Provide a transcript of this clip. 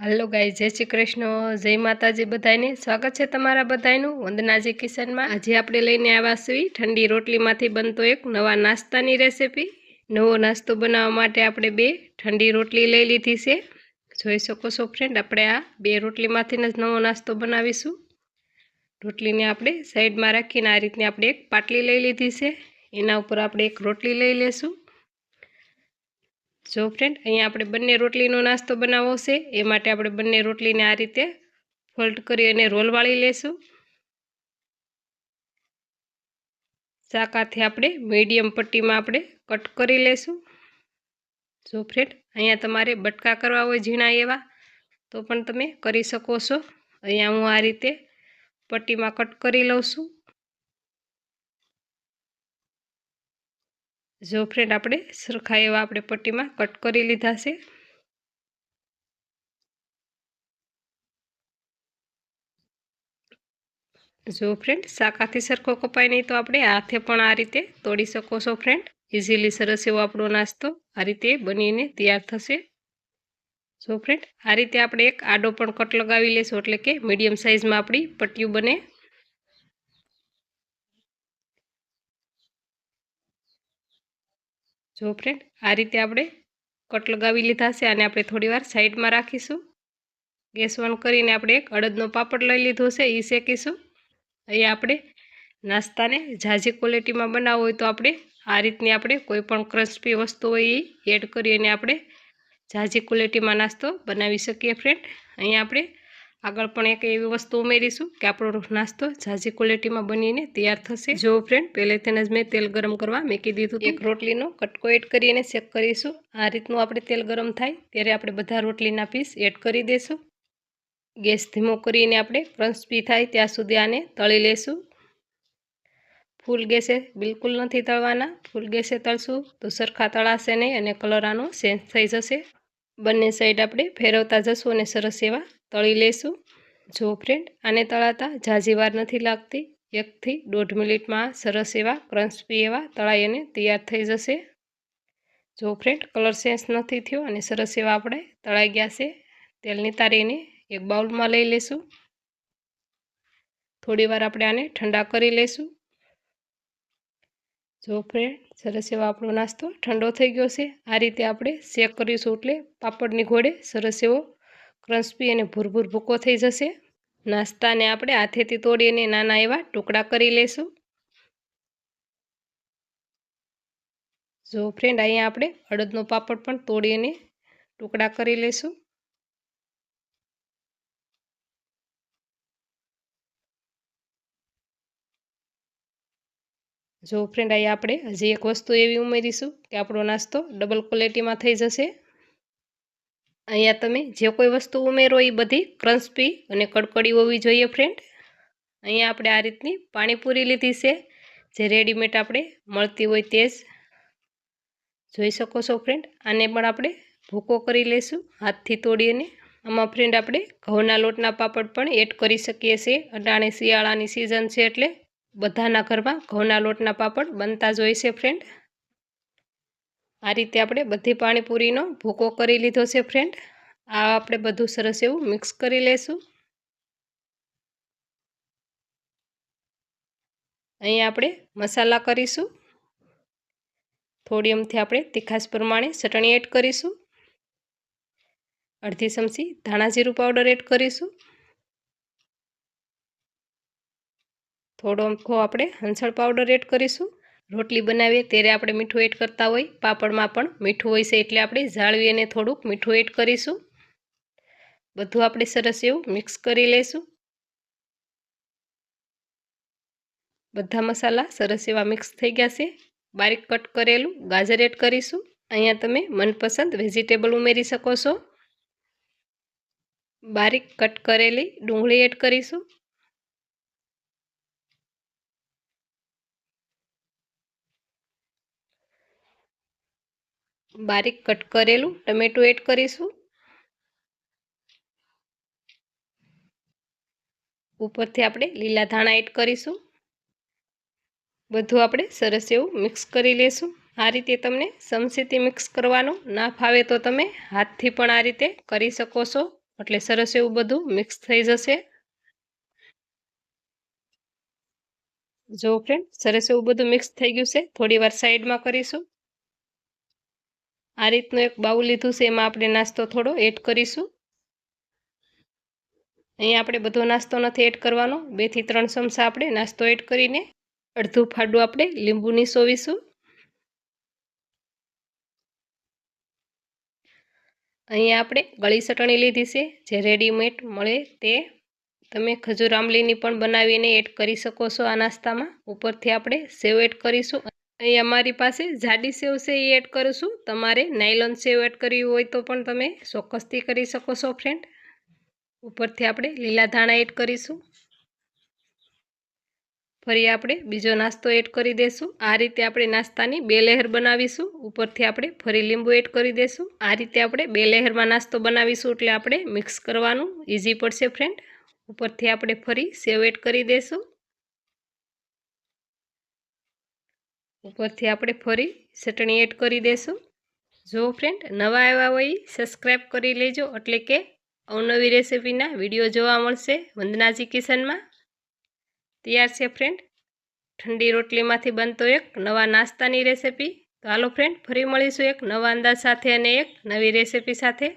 Hello guys, जय श्री कृष्ण, जय माताजी बधाईने। स्वागत है तमारा बधाईनुं वंदनाजी किचन में। आज आपणे लईने आव्या छीए ठंडी रोटलीमांथी बनतो एक नवा नाસ્તાની रेसिपी। नवो नास्तो बनाववा माटे आपणे 2 ठंडी रोटली लई लीधी छे। જોઈ શકો છો ફ્રેન્ડ, આપણે આ 2 રોટલીમાંથી જ નવો નાસ્તો બનાવીશું। રોટલીને આપણે સાઈડમાં રાખીને આ રીતની આપણે એક પાટલી લઈ લીધી છે, એના ઉપર આપણે એક રોટલી લઈ લેશું। जो फ्रेंड अहींया आपणे बंने रोटलीनो नास्तो बनावવો છે, એ માટે આપણે बंने रोटलीने आ रीते फोल्ड करी अने रोल वाळी लेशुं। शाकाथी आपणे मीडियम पट्टीमां आपणे कट करी लेशुं। जो फ्रेंड अहींया तमारे बटका करवा होय झीणा एवा तो पण तमे करी शको छो। अहींया हूँ आ रीते पट्टीमां कट करी लઉં છું। जो फ्रेंड आपणे सरखा एवा आपणे पट्टीमां कट करी लीधा छे। जो फ्रेंड शाकाथी सरखो कपाय नहीं तो आपणे हाथे पण आ रीते तोड़ी शको छो। फ्रेंड इजीली सरस एवो आपणो नास्तो आ रीते बनीने तैयार थशे। जो फ्रेंड आ रीते आपणे एक आडो पण कट लगावी लेशुं, एटले के मीडियम साइज में आपणी पट्टीओ बने। जो फ्रेंड आ रीते आपणे कट लगावी लीधा छे अने आपणे थोड़ीवार साइड में राखीशुं। गैस ऑन करीने आपणे एक अड़दनो पापड़ लई लीधो छे, ई शेकीशुं। अहीं आपणे नास्ताने झाजी क्वॉलिटी में बनाववो होय तो आपणे आ रीतनी आपणे कोईपण क्रिस्पी वस्तु होय ई एड करी अने आपणे झाजी क्वॉलिटी में नास्तो बनावी शकीए। फ्रेंड अहीं आपणे आगळ पण एक एवी वस्तु उमेरीशुं के आपणो नास्तो झाजी क्वॉलिटी में बनीने तैयार थशे। जो फ्रेंड पहेलेथीज ज मैं तेल गरम करवा मूकी दीधुं। एक रोटलीनो कटको एड करी अने शेक करीशुं। आ रीतनुं आपणे तेल गरम थाय त्यारे आपणे बधा रोटलीना पीस एड करी देशुं। गैस धीमो करीने आपणे क्रिस्पी थाय त्यां सुधी आने तळी लेशुं। फूल गैसे बिल्कुल नहीं तळवाना, फूल गैसे तळशुं तो सरखा तळाशे नहीं अने कलर आनो चेन्ज थई जशे। बंने साइड आपणे फेरवता जशुं अने सरस एवा तळी लेशुं। जो फ्रेंड आने तळाता झाजी वार नथी लागती, 1 થી 1.5 मिनिट में सरस एवा क्रिस्पी एवा तळाई अने तैयार थई जशे। जो फ्रेंड कलर चेन्ज नहीं थयो अने सरस एवा आपणे तळाई गया छे। तेल नितारीने एक बाउल में लई लेशुं। थोड़ी वार आपणे आने ठंडा करी लेशुं। जो फ्रेंड सरस एवो आपणो नास्तो ठंडो थई गयो छे। आ रीते आपणे शेक करीशुं एटले पापड़नी घोड़े सरस एवो क्रिस्पी अने भूरभूर भूको थई जशे। नास्ताने आपणे हाथेथी तोड़ी अने नाना एवा टुकड़ा करी लेशुं। जो फ्रेंड अहींया आपणे अड़दनो पापड़ पण तोड़ी अने टुकड़ा करी लेशुं। जो फ्रेंड अहीं आपणे हजी एक वस्तु एवी उमेरीशुं के आपणो नास्तो डबल क्वॉलिटी में थई जशे। अहींया तमे जे कोई वस्तु उमेरो ए बधी क्रिस्पी अने कड़कड़ी होवी जोईए। फ्रेंड अहींया आपणे आ रीतनी पाणीपूरी लीधी छे, जे रेडीमेड आपणे मळती होय ते ज जोई शको छो। फ्रेंड आने पण आपणे भूको करी लेशुं हाथथी तोड़ी अने। आमां फ्रेंड आपणे घऊना लोटना पापड़ पण एड करी शकीए छीए। अटाणे शियाळानी सीजन छे एटले बधाना घरमां घऊना लोटना पापड़ बनता ज होय छे। फ्रेंड आ रीते आपणे बधी पाणीपूरीनो भूको करी लीधो छे। फ्रेंड आ आपणे बधुं सरस एवुं मिक्स करी लेशुं। अहीं आपणे मसाला करीशुं। थोड़ी अमथी आपणे तीखास प्रमाणे चटणी एड करीशुं। अर्धी चमची धाणा जीरुं पाउडर एड करीशुं। थोड़ो अमथो आपणे हंसळ पाउडर एड करीशुं। रोटली बनावीए त्यारे आपणे मीठुं एड करता होय, पापड़मां पण मीठुं होय छे एटले आपणे जाळवी अने थोड़ुंक मीठुं एड करीशुं। बधुं आपणे सरस एवुं मिक्स करी लेशुं। बधा मसाला सरस एवा मिक्स थई गया छे। बारीक कट करेलुं गाजर एड करीशुं। अहींया तमे मनपसंद वेजिटेबल उमेरी शको छो। बारीक कट करेली डુંગળી एड करीशुं। बारीक कट करेलू टमेटो एड करीशुं। उपरथी आपणे लीला धाणा एड करीशुं। बधुं आपणे सरस एवुं मिक्स करी लेशुं। आ रीते तमने चमचीथी मिक्स करवानुं ना फावे तो तमे हाथथी पण आ रीते करी शको छो। એટલે સરસ એવું બધું મિક્સ થઈ જશે। જો ફ્રેન્ડ સરસ એવું બધું મિક્સ થઈ ગયું છે, થોડી વાર સાઈડમાં કરીશું। આ રીતનું એક બાઉલ લીધું છે, એમાં આપણે નાસ્તો થોડો એડ કરીશું। અહીંયા આપણે બધો નાસ્તો નથી એડ કરવાનો, 2 થી 3 ચમચા આપણે નાસ્તો એડ કરીને અડધું ફાડું આપણે લીંબુ નીસોવીશું। અહીંયા આપણે ગળી ચટણી લીધી છે, જે રેડીમેડ મળે તે। તમે ખજૂર આંબલીની પણ બનાવીને એડ કરી શકો છો આ નાસ્તામાં। ઉપરથી આપણે સેવ એડ કરીશું। અહીંયા મારી પાસે જાડી સેવ છે, એ એડ કરું છું। તમારે નાયલોન સેવ એડ કરવી હોય તો પણ તમે ચોક્કસથી કરી શકો છો ફ્રેન્ડ। ઉપરથી આપણે લીલા ધાણા એડ કરીશું। ફરી આપણે બીજો નાસ્તો એડ કરી દઈશું। આ રીતે આપણે નાસ્તાની 2 લહેર બનાવીશું। ઉપરથી આપણે ફરી લીંબુ એડ કરી દઈશું। આ રીતે આપણે 2 લહેરમાં નાસ્તો બનાવીશું, એટલે આપણે મિક્સ કરવાનું ઇઝી પડશે ફ્રેન્ડ। ઉપરથી આપણે ફરી સેવ એડ કરી દઈશું। ઉપરથી આપણે ફરી ચટણી એડ કરી દઈશું। જો ફ્રેન્ડ નવા આવ્યા હોય સબસ્ક્રાઈબ કરી લેજો, એટલે કે અવનવી રેસીપીના વિડીયો જોવા મળશે વંદનાજી કિચનમાં। તૈયાર છે ફ્રેન્ડ ઠંડી રોટલીમાંથી બનતો એક નવા નાસ્તાની રેસીપી। તો હાલો ફ્રેન્ડ ફરી મળીશું એક નવા અંદાજ સાથે અને એક નવી રેસીપી સાથે।